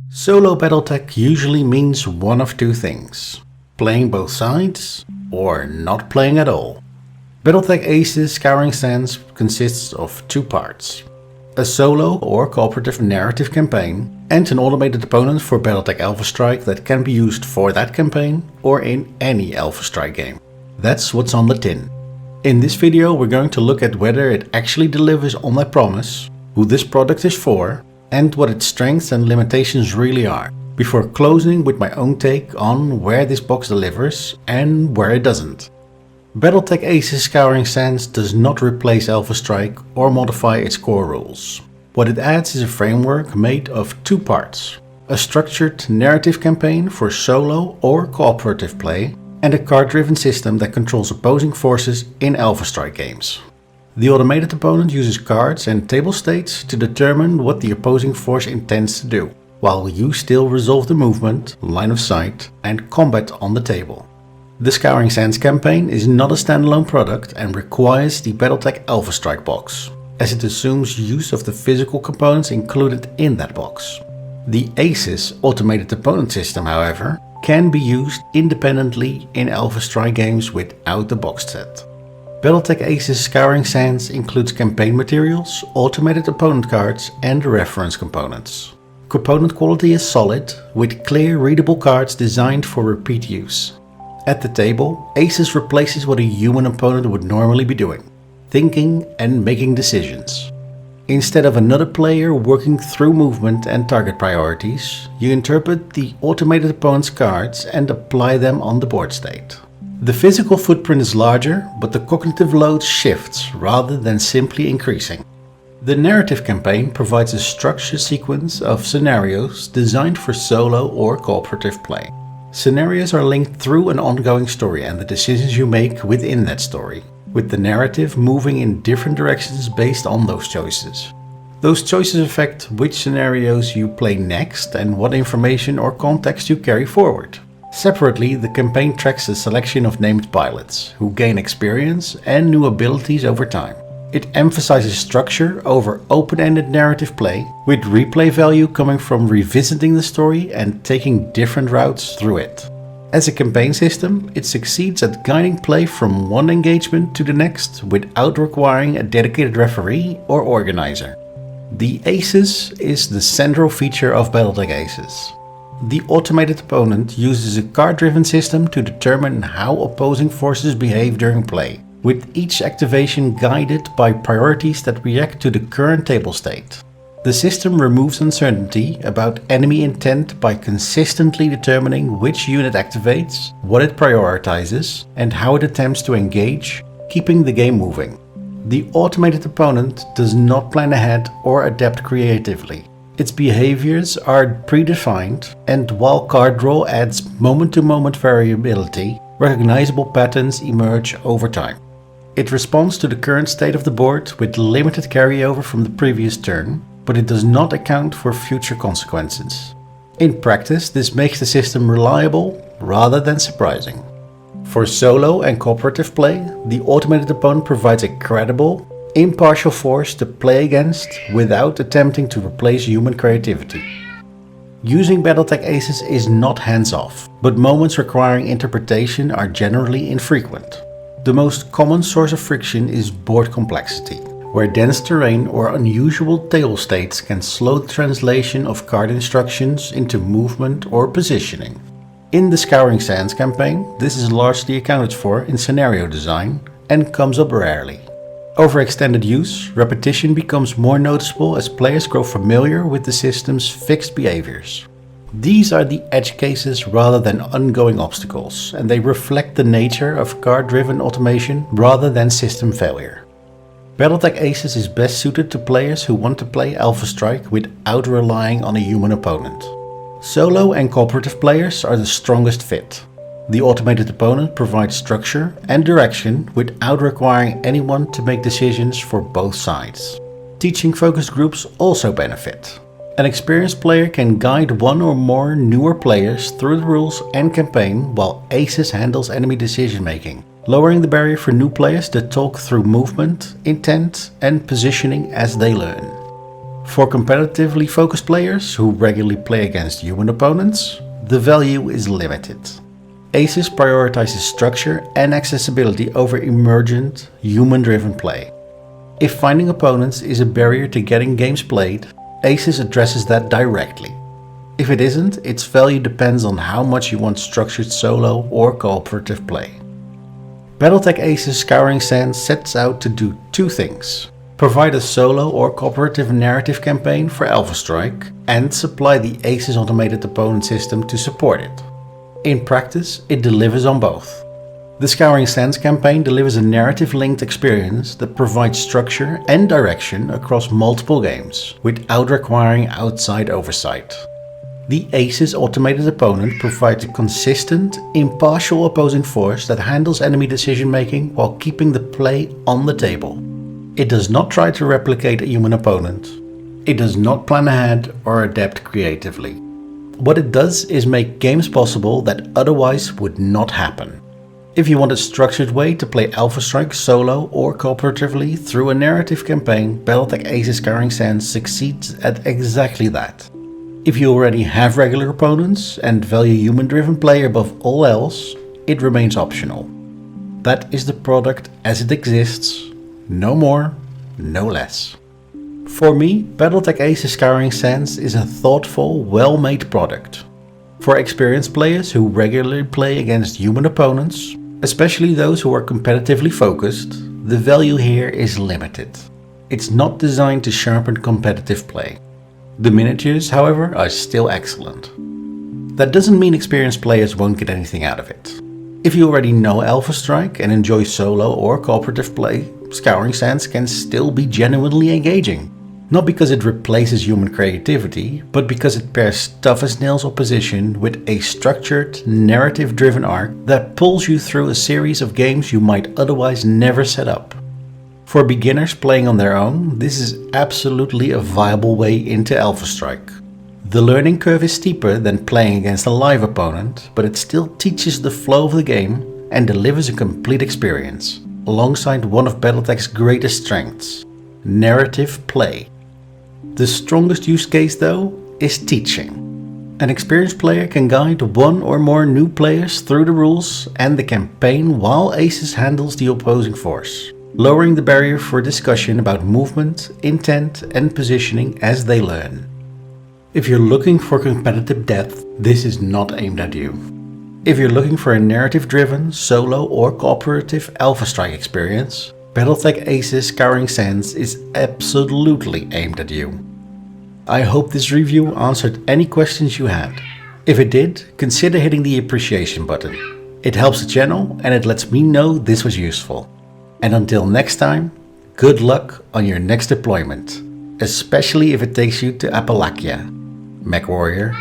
Solo BattleTech usually means one of two things: playing both sides or not playing at all. BattleTech Aces Scouring Sands consists of two parts: a solo or cooperative narrative campaign and an automated opponent for BattleTech Alpha Strike that can be used for that campaign or in any Alpha Strike game. That's what's on the tin. In this video we're going to look at whether it actually delivers on that promise, who this product is for, and what its strengths and limitations really are, before closing with my own take on where this box delivers and where it doesn't. BattleTech Aces Scouring Sands does not replace Alpha Strike or modify its core rules. What it adds is a framework made of two parts: a structured narrative campaign for solo or cooperative play, and a card-driven system that controls opposing forces in Alpha Strike games. The automated opponent uses cards and table states to determine what the opposing force intends to do, while you still resolve the movement, line of sight, and combat on the table. The Scouring Sands campaign is not a standalone product and requires the BattleTech Alpha Strike box, as it assumes use of the physical components included in that box. The Aces automated opponent system, however, can be used independently in Alpha Strike games without the box set. BattleTech Aces Scouring Sands includes campaign materials, automated opponent cards, and reference components. Component quality is solid, with clear readable cards designed for repeat use. At the table, Aces replaces what a human opponent would normally be doing: thinking and making decisions. Instead of another player working through movement and target priorities, you interpret the automated opponent's cards and apply them on the board state. The physical footprint is larger, but the cognitive load shifts rather than simply increasing. The narrative campaign provides a structured sequence of scenarios designed for solo or cooperative play. Scenarios are linked through an ongoing story and the decisions you make within that story, with the narrative moving in different directions based on those choices. Those choices affect which scenarios you play next and what information or context you carry forward. Separately, the campaign tracks a selection of named pilots, who gain experience and new abilities over time. It emphasizes structure over open-ended narrative play, with replay value coming from revisiting the story and taking different routes through it. As a campaign system, it succeeds at guiding play from one engagement to the next without requiring a dedicated referee or organizer. The Aces is the central feature of BattleTech Aces. The automated opponent uses a card-driven system to determine how opposing forces behave during play, with each activation guided by priorities that react to the current table state. The system removes uncertainty about enemy intent by consistently determining which unit activates, what it prioritizes, and how it attempts to engage, keeping the game moving. The automated opponent does not plan ahead or adapt creatively. Its behaviors are predefined, and while card draw adds moment-to-moment variability, recognizable patterns emerge over time. It responds to the current state of the board with limited carryover from the previous turn, but it does not account for future consequences. In practice, this makes the system reliable rather than surprising. For solo and cooperative play, the automated opponent provides a credible, impartial force to play against without attempting to replace human creativity. Using BattleTech Aces is not hands-off, but moments requiring interpretation are generally infrequent. The most common source of friction is board complexity, where dense terrain or unusual table states can slow the translation of card instructions into movement or positioning. In the Scouring Sands campaign, this is largely accounted for in scenario design and comes up rarely. Over extended use, repetition becomes more noticeable as players grow familiar with the system's fixed behaviors. These are the edge cases rather than ongoing obstacles, and they reflect the nature of card-driven automation rather than system failure. BattleTech Aces is best suited to players who want to play Alpha Strike without relying on a human opponent. Solo and cooperative players are the strongest fit. The automated opponent provides structure and direction without requiring anyone to make decisions for both sides. Teaching focus groups also benefit. An experienced player can guide one or more newer players through the rules and campaign, while Aces handles enemy decision making, lowering the barrier for new players to talk through movement, intent, and positioning as they learn. For competitively focused players who regularly play against human opponents, the value is limited. Aces prioritizes structure and accessibility over emergent, human-driven play. If finding opponents is a barrier to getting games played, Aces addresses that directly. If it isn't, its value depends on how much you want structured solo or cooperative play. BattleTech Aces Scouring Sands sets out to do two things: provide a solo or cooperative narrative campaign for Alpha Strike, and supply the Aces automated opponent system to support it. In practice, it delivers on both. The Scouring Sands campaign delivers a narrative-linked experience that provides structure and direction across multiple games, without requiring outside oversight. The Aces automated opponent provides a consistent, impartial opposing force that handles enemy decision-making while keeping the play on the table. It does not try to replicate a human opponent. It does not plan ahead or adapt creatively. What it does is make games possible that otherwise would not happen. If you want a structured way to play Alpha Strike solo or cooperatively through a narrative campaign, BattleTech Aces Scouring Sands succeeds at exactly that. If you already have regular opponents and value human-driven play above all else, it remains optional. That is the product as it exists, no more, no less. For me, BattleTech Aces Scouring Sands is a thoughtful, well-made product. For experienced players who regularly play against human opponents, especially those who are competitively focused, the value here is limited. It's not designed to sharpen competitive play. The miniatures, however, are still excellent. That doesn't mean experienced players won't get anything out of it. If you already know Alpha Strike and enjoy solo or cooperative play, Scouring Sands can still be genuinely engaging. Not because it replaces human creativity, but because it pairs tough as nails opposition with a structured, narrative-driven arc that pulls you through a series of games you might otherwise never set up. For beginners playing on their own, this is absolutely a viable way into Alpha Strike. The learning curve is steeper than playing against a live opponent, but it still teaches the flow of the game and delivers a complete experience, alongside one of BattleTech's greatest strengths: narrative play. The strongest use case, though, is teaching. An experienced player can guide one or more new players through the rules and the campaign while Aces handles the opposing force, lowering the barrier for discussion about movement, intent and positioning as they learn. If you're looking for competitive depth, this is not aimed at you. If you're looking for a narrative-driven, solo or cooperative Alpha Strike experience, BattleTech Aces Scouring Sands is absolutely aimed at you. I hope this review answered any questions you had. If it did, consider hitting the appreciation button. It helps the channel and it lets me know this was useful. And until next time, good luck on your next deployment, especially if it takes you to Appalachia. MechWarrior